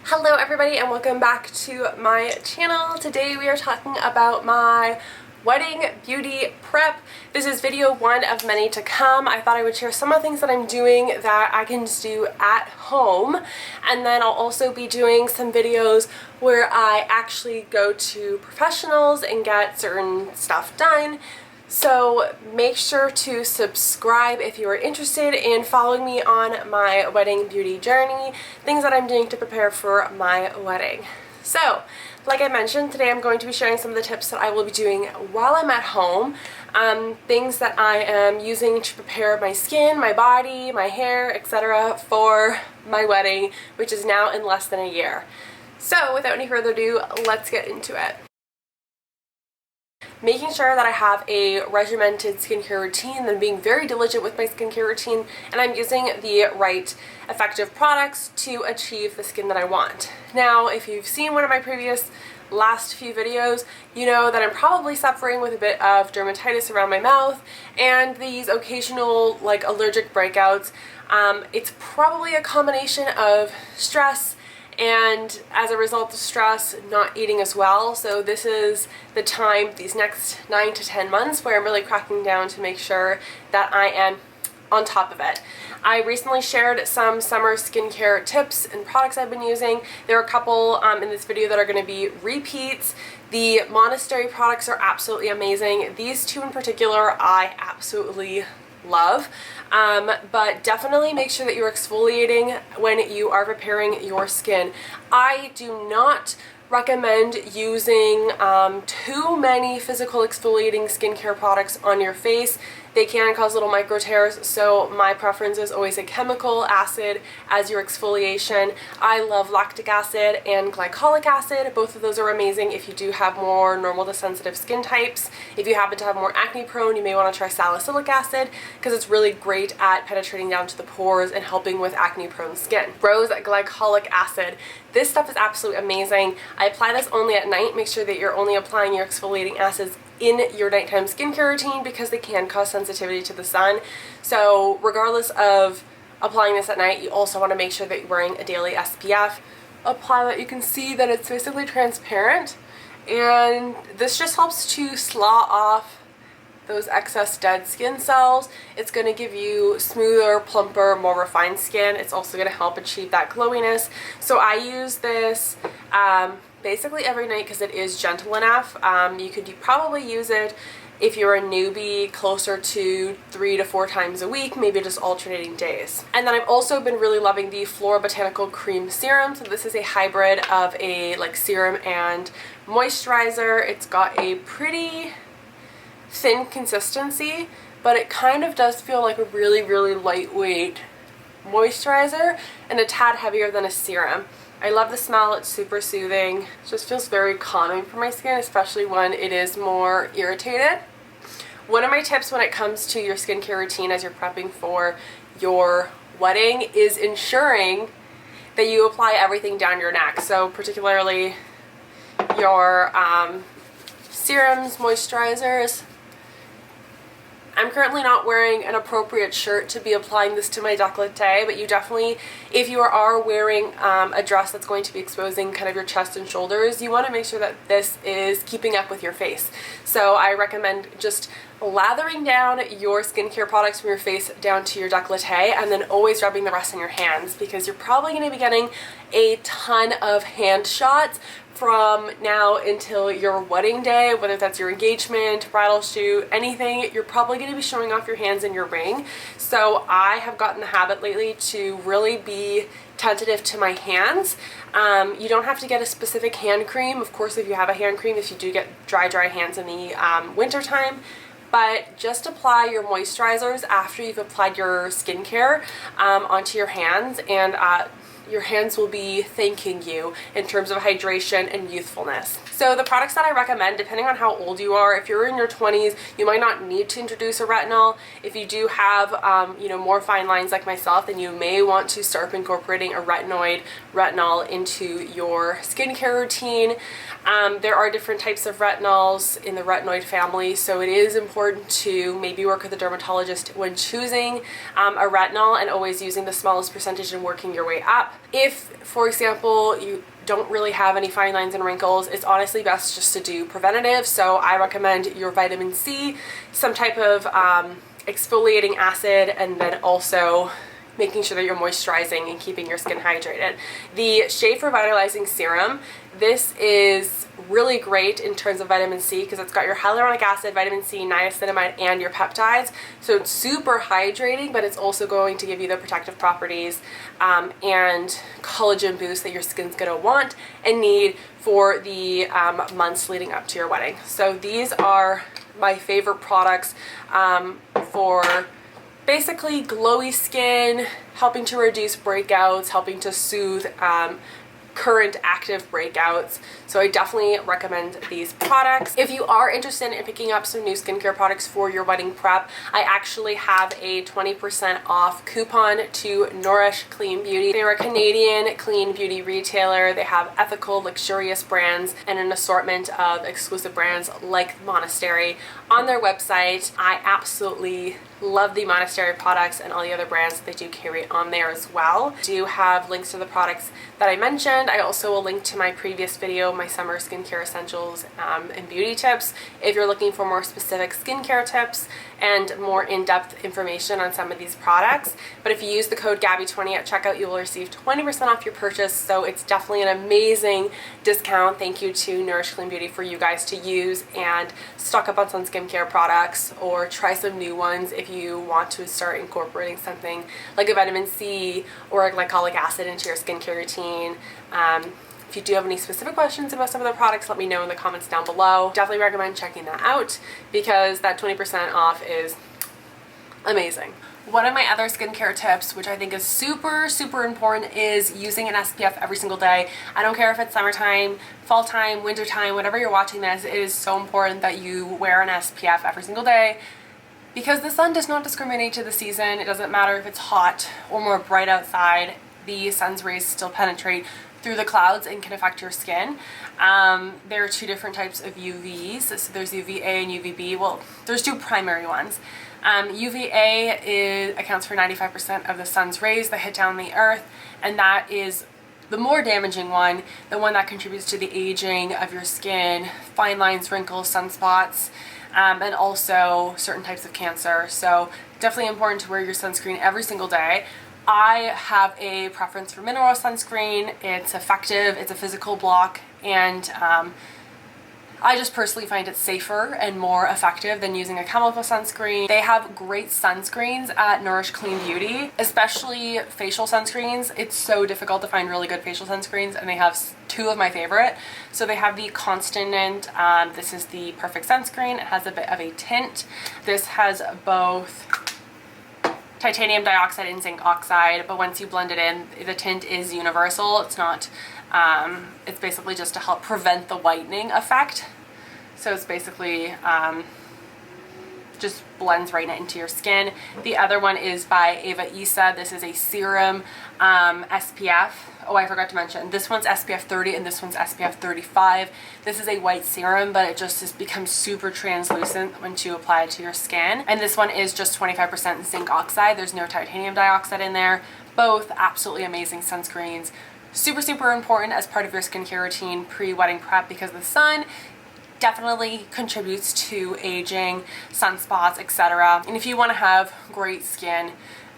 Hello everybody and welcome back to my channel. Today we are talking about my wedding beauty prep. This is video one of many to come. I thought I would share some of the things that I'm doing that I can just do at home, and then I'll also be doing some videos where I actually go to professionals and get certain stuff done. So make sure to subscribe if you are interested in following me on my wedding beauty journey, things that I'm doing to prepare for my wedding. So, like I mentioned, today I'm going to be sharing some of the tips that I will be doing while I'm at home, things that I am using to prepare my skin, my body, my hair, etc. for my wedding, which is now in less than a year. So without any further ado, let's get into it. Making sure that I have a regimented skincare routine, then being very diligent with my skincare routine, and I'm using the right effective products to achieve the skin that I want. Now, if you've seen one of my previous last few videos, you know that I'm probably suffering with a bit of dermatitis around my mouth and these occasional allergic breakouts. It's probably a combination of stress and, as a result of stress, not eating as well. So this is the time, these next 9 to 10 months, where I'm really cracking down to make sure that I am on top of it. I recently shared some summer skincare tips and products I've been using. There are a couple in this video that are going to be repeats. The Monastery products are absolutely amazing. These two in particular I absolutely love, but definitely make sure that you're exfoliating when you are preparing your skin. I do not recommend using too many physical exfoliating skincare products on your face. They can cause little micro tears, so my preference is always a chemical acid as your exfoliation. I love lactic acid and glycolic acid. Both of those are amazing if you do have more normal to sensitive skin types. If you happen to have more acne prone, you may want to try salicylic acid because it's really great at penetrating down to the pores and helping with acne prone skin. Rose glycolic acid. This stuff is absolutely amazing. I apply this only at night. Make sure that you're only applying your exfoliating acids in your nighttime skincare routine because they can cause sensitivity to the sun. So regardless of applying this at night, you also want to make sure that you're wearing a daily SPF. Apply that. You can see that it's basically transparent, and this just helps to slaw off those excess dead skin cells. It's going to give you smoother, plumper, more refined skin. It's also going to help achieve that glowiness. So I use this basically every night because it is gentle enough. You could probably use it if you're a newbie closer to 3 to 4 times a week, maybe just alternating days. And then I've also been really loving the Flora Botanical Cream Serum. So this is a hybrid of a serum and moisturizer. It's got a pretty thin consistency, but it kind of does feel like a really, really lightweight moisturizer and a tad heavier than a serum. I love the smell. It's super soothing. It just feels very calming for my skin, especially when it is more irritated. One of my tips when it comes to your skincare routine as you're prepping for your wedding is ensuring that you apply everything down your neck. So particularly your serums, moisturizers. I'm currently not wearing an appropriate shirt to be applying this to my 𝒷𝒶𝓃, but you definitely, if you are wearing a dress that's going to be exposing kind of your chest and shoulders, you want to make sure that this is keeping up with your face. So I recommend just lathering down your skincare products from your face down to your 𝒷𝒶𝓃, and then always rubbing the rest on your hands, because you're probably going to be getting a ton of hand shots from now until your wedding day, whether that's your engagement, bridal shoot, anything. You're probably going to be showing off your hands in your ring. So I have gotten the habit lately to really be tentative to my hands. You don't have to get a specific hand cream. Of course, if you have a hand cream, if you do get dry hands in the winter time, but just apply your moisturizers after you've applied your skincare onto your hands, and your hands will be thanking you in terms of hydration and youthfulness. So the products that I recommend, depending on how old you are, if you're in your 20s, you might not need to introduce a retinol. If you do have, more fine lines like myself, then you may want to start incorporating a retinol into your skincare routine. There are different types of retinols in the retinoid family, so it is important to maybe work with a dermatologist when choosing a retinol, and always using the smallest percentage and working your way up. If, for example, you don't really have any fine lines and wrinkles, it's honestly best just to do preventative. So I recommend your vitamin C, some type of exfoliating acid, and then also making sure that you're moisturizing and keeping your skin hydrated. The 𝒸𝓃 Revitalizing Serum, this is really great in terms of vitamin C because it's got your hyaluronic acid, vitamin C, niacinamide, and your peptides. So it's super hydrating, but it's also going to give you the protective properties and collagen boost that your skin's gonna want and need for the months leading up to your wedding. So these are my favorite products for basically glowy skin, helping to reduce breakouts, helping to soothe current active breakouts. So I definitely recommend these products. If you are interested in picking up some new skincare products for your wedding prep, I actually have a 20% off coupon to Nourish Clean Beauty. They're a Canadian clean beauty retailer. They have ethical, luxurious brands and an assortment of exclusive brands like Monastery on their website. I absolutely love the Monastery products and all the other brands that they do carry on there as well. I do have links to the products that I mentioned. I also will link to my previous video, my summer skincare essentials and beauty tips, if you're looking for more specific skincare tips and more in-depth information on some of these products. But if you use the code 𝒷𝓃20 at checkout, you will receive 20% off your purchase. So it's definitely an amazing discount. Thank you to Nourish Clean Beauty for you guys to use and stock up on some skincare products or try some new ones if you want to start incorporating something like a vitamin C or a glycolic acid into your skincare routine. If you do have any specific questions about some of the products, let me know in the comments down below. Definitely recommend checking that out because that 20% off is amazing. One of my other skincare tips, which I think is super, super important, is using an SPF every single day. I don't care if it's summertime, fall time, winter time, whenever you're watching this, it is so important that you wear an SPF every single day because the sun does not discriminate to the season. It doesn't matter if it's hot or more bright outside. The sun's rays still penetrate through the clouds and can affect your skin. There are two different types of UVs. So there's UVA and UVB. Well, there's two primary ones. UVA accounts for 95% of the sun's rays that hit down the earth, and that is the more damaging one, the one that contributes to the aging of your skin, fine lines, wrinkles, sunspots, and also certain types of cancer. So definitely important to wear your sunscreen every single day. I have a preference for mineral sunscreen. It's effective, it's a physical block, and I just personally find it safer and more effective than using a chemical sunscreen. They have great sunscreens at Nourish Clean Beauty, especially facial sunscreens. It's so difficult to find really good facial sunscreens, and they have two of my favorite. So they have the Consonant. This is the perfect sunscreen. It has a bit of a tint. This has both titanium dioxide and zinc oxide, but once you blend it in, the tint is universal. It's not, it's basically just to help prevent the whitening effect. So it's basically just blends right into your skin. The other one is by 𝒸𝓃𝓃. This is a serum SPF. Oh, I forgot to mention, this one's SPF 30 and this one's SPF 35. This is a white serum, but it just becomes super translucent once you apply it to your skin. And this one is just 25% zinc oxide. There's no titanium dioxide in there. Both absolutely amazing sunscreens. Super, super important as part of your skincare routine pre-wedding prep because the sun definitely contributes to aging, sunspots, etc. And if you want to have great skin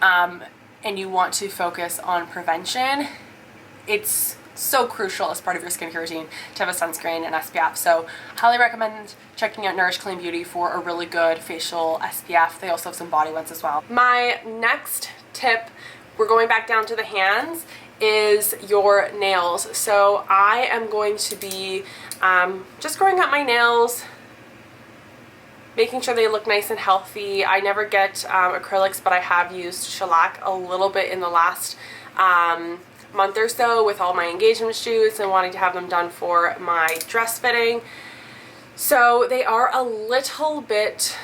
and you want to focus on prevention, it's so crucial as part of your skincare routine to have a sunscreen and SPF. So highly recommend checking out Nourish Clean Beauty for a really good facial SPF. They also have some body ones as well. My next tip, we're going back down to the hands, is your nails. So I am going to be just growing out my nails, making sure they look nice and healthy. I never get acrylics, but I have used shellac a little bit in the last month or so with all my engagement shoots and wanting to have them done for my dress fitting. So they are a little bit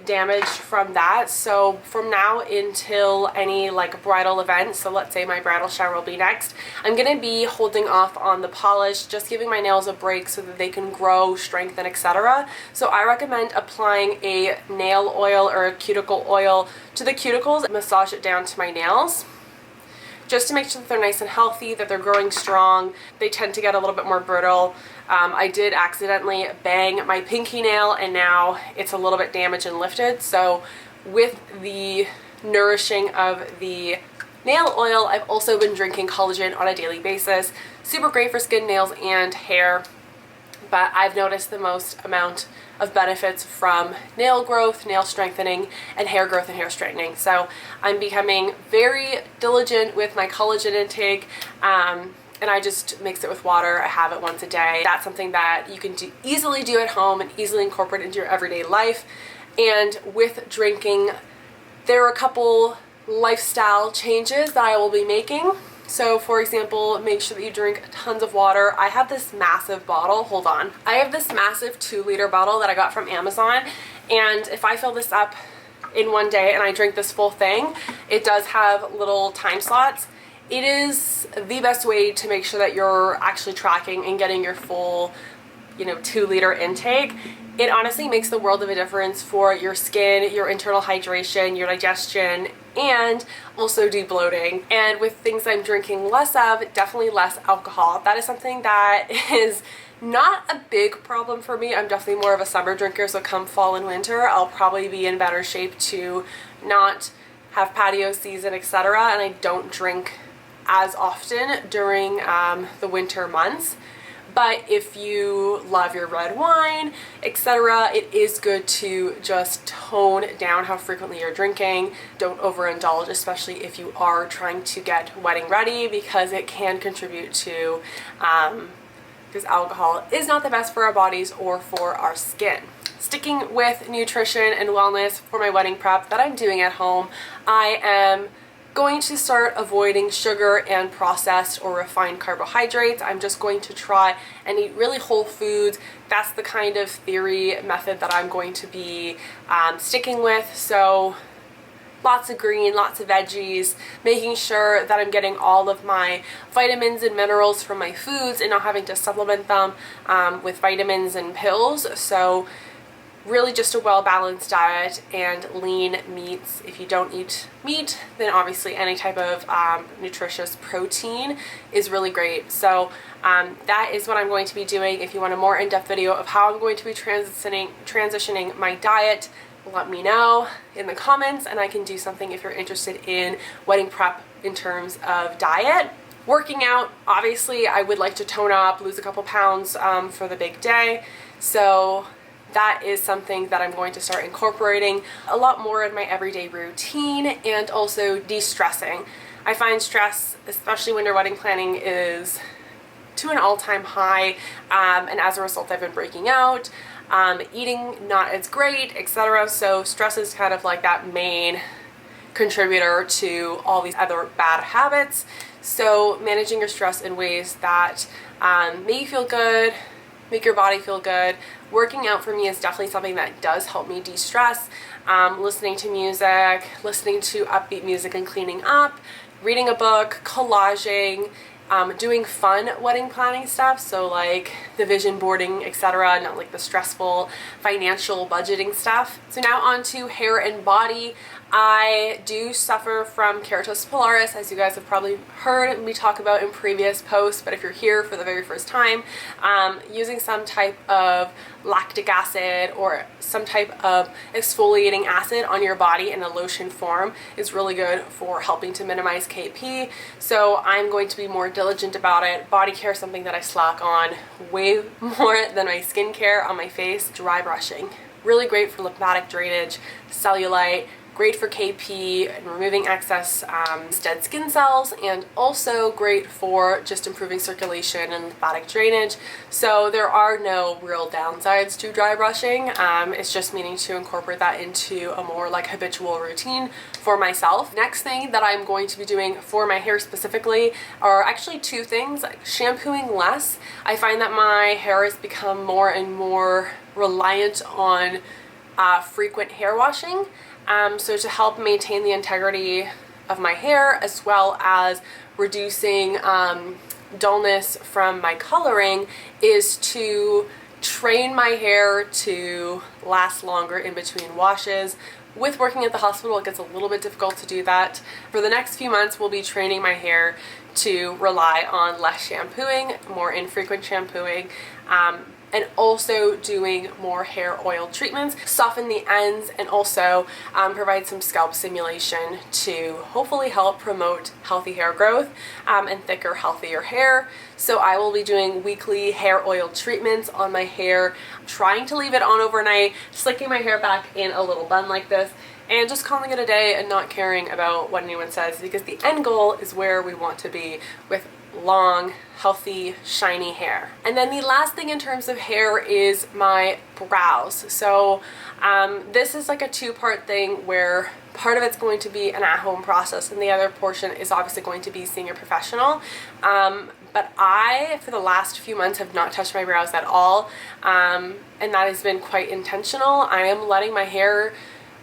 damaged from that. So from now until any like bridal event, so let's say my bridal shower will be next, I'm going to be holding off on the polish, just giving my nails a break so that they can grow, strengthen, etc. So I recommend applying a nail oil or a cuticle oil to the cuticles and massage it down to my nails. just to make sure that they're nice and healthy, that they're growing strong. They tend to get a little bit more brittle. I did accidentally bang my pinky nail and now it's a little bit damaged and lifted. So with the nourishing of the nail oil, I've also been drinking collagen on a daily basis. Super great for skin, nails, and hair. But I've noticed the most amount of benefits from nail growth, nail strengthening, and hair growth and hair straightening. So I'm becoming very diligent with my collagen intake, and I just mix it with water. I have it once a day. That's something that you can easily do at home and easily incorporate into your everyday life. And with drinking, there are a couple lifestyle changes that I will be making. So for example, make sure that you drink tons of water. I have this massive bottle, hold on. I have this massive 2-liter bottle that I got from Amazon, and if I fill this up in one day and I drink this full thing, it does have little time slots. It is the best way to make sure that you're actually tracking and getting your full, 2-liter intake. It honestly makes the world of a difference for your skin, your internal hydration, your digestion, and also de-bloating. And with things I'm drinking less of, definitely less alcohol. That is something that is not a big problem for me. I'm definitely more of a summer drinker, so come fall and winter, I'll probably be in better shape to not have patio season, etc. And I don't drink as often during the winter months. But if you love your red wine, etc., it is good to just tone down how frequently you're drinking. Don't overindulge, especially if you are trying to get wedding ready, because it can contribute to, because alcohol is not the best for our bodies or for our skin. Sticking with nutrition and wellness for my wedding prep that I'm doing at home, I am going to start avoiding sugar and processed or refined carbohydrates. I'm just going to try and eat really whole foods. That's the kind of theory method that I'm going to be sticking with. So lots of green, lots of veggies, making sure that I'm getting all of my vitamins and minerals from my foods and not having to supplement them with vitamins and pills. So really just a well-balanced diet and lean meats. If you don't eat meat, then obviously any type of nutritious protein is really great. So that is what I'm going to be doing. If you want a more in-depth video of how I'm going to be transitioning my diet, let me know in the comments and I can do something if you're interested in wedding prep in terms of diet. Working out, obviously I would like to tone up, lose a couple pounds for the big day. So that is something that I'm going to start incorporating a lot more in my everyday routine, and also de-stressing. I find stress, especially when you're wedding planning, is to an all-time high, and as a result I've been breaking out, eating not as great, etc. So stress is kind of like that main contributor to all these other bad habits. So managing your stress in ways that make you feel good, make your body feel good. Working out for me is definitely something that does help me de-stress. Listening to music, listening to upbeat music and cleaning up, reading a book, collaging, doing fun wedding planning stuff, so like the vision boarding, etc., not like the stressful financial budgeting stuff. So now on to hair and body. I do suffer from 𝒸𝓃 pilaris, as you guys have probably heard me talk about in previous posts, but if you're here for the very first time, using some type of lactic acid or some type of exfoliating acid on your body in a lotion form is really good for helping to minimize KP. So I'm going to be more diligent about it. Body care is something that I slack on way more than my skincare on my face. Dry brushing, really great for lymphatic drainage, cellulite, great for KP and removing excess dead skin cells, and also great for just improving circulation and lymphatic drainage. So there are no real downsides to dry brushing. It's just meaning to incorporate that into a more like habitual routine for myself. Next thing that I'm going to be doing for my hair specifically are actually two things. Shampooing less. I find that my hair has become more and more reliant on frequent hair washing. So to help maintain the integrity of my hair, as well as reducing dullness from my coloring, is to train my hair to last longer in between washes. with working at the hospital, it gets a little bit difficult to do that. For the next few months, we'll be training my hair to rely on less shampooing, more infrequent shampooing, and also doing more hair oil treatments, soften the ends, and also provide some scalp stimulation to hopefully help promote healthy hair growth and thicker, healthier hair. So I will be doing weekly hair oil treatments on my hair, trying to leave it on overnight, slicking my hair back in a little bun like this, and just calling it a day and not caring about what anyone says, because the end goal is where we want to be with long, healthy, shiny hair. And then the last thing in terms of hair is my brows. So this is like a two-part thing where part of it's going to be an at-home process and the other portion is obviously going to be seeing a professional. But I, for the last few months, have not touched my brows at all, and that has been quite intentional. I am letting my hair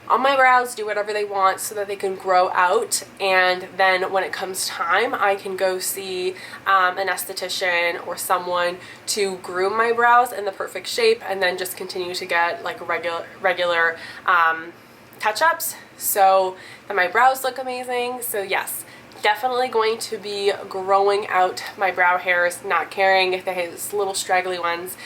on my brows do whatever they want so that they can grow out, and then when it comes time I can go see an esthetician or someone to groom my brows in the perfect shape, and then just continue to get like regular touch-ups so that my brows look amazing. So yes, definitely going to be growing out my brow hairs, not caring if they have little straggly ones.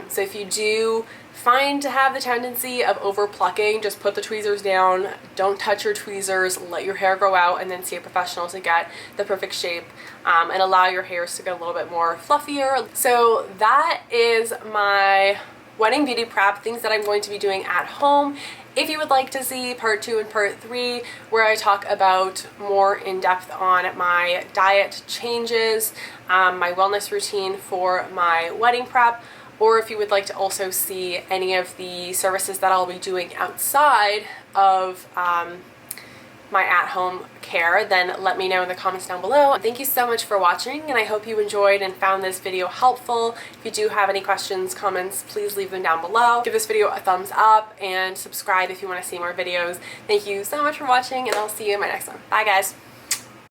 So if you do find to have the tendency of over plucking, just put the tweezers down, don't touch your tweezers, let your hair grow out, and then see a professional to get the perfect shape and allow your hairs to get a little bit more fluffier. So that is my wedding beauty prep, things that I'm going to be doing at home. If you would like to see part 2 and part 3, where I talk about more in depth on my diet changes, my wellness routine for my wedding prep, or if you would like to also see any of the services that I'll be doing outside of my at-home care, then let me know in the comments down below. Thank you so much for watching, and I hope you enjoyed and found this video helpful. If you do have any questions, comments, please leave them down below. Give this video a thumbs up and subscribe if you want to see more videos. Thank you so much for watching, and I'll see you in my next one. Bye guys!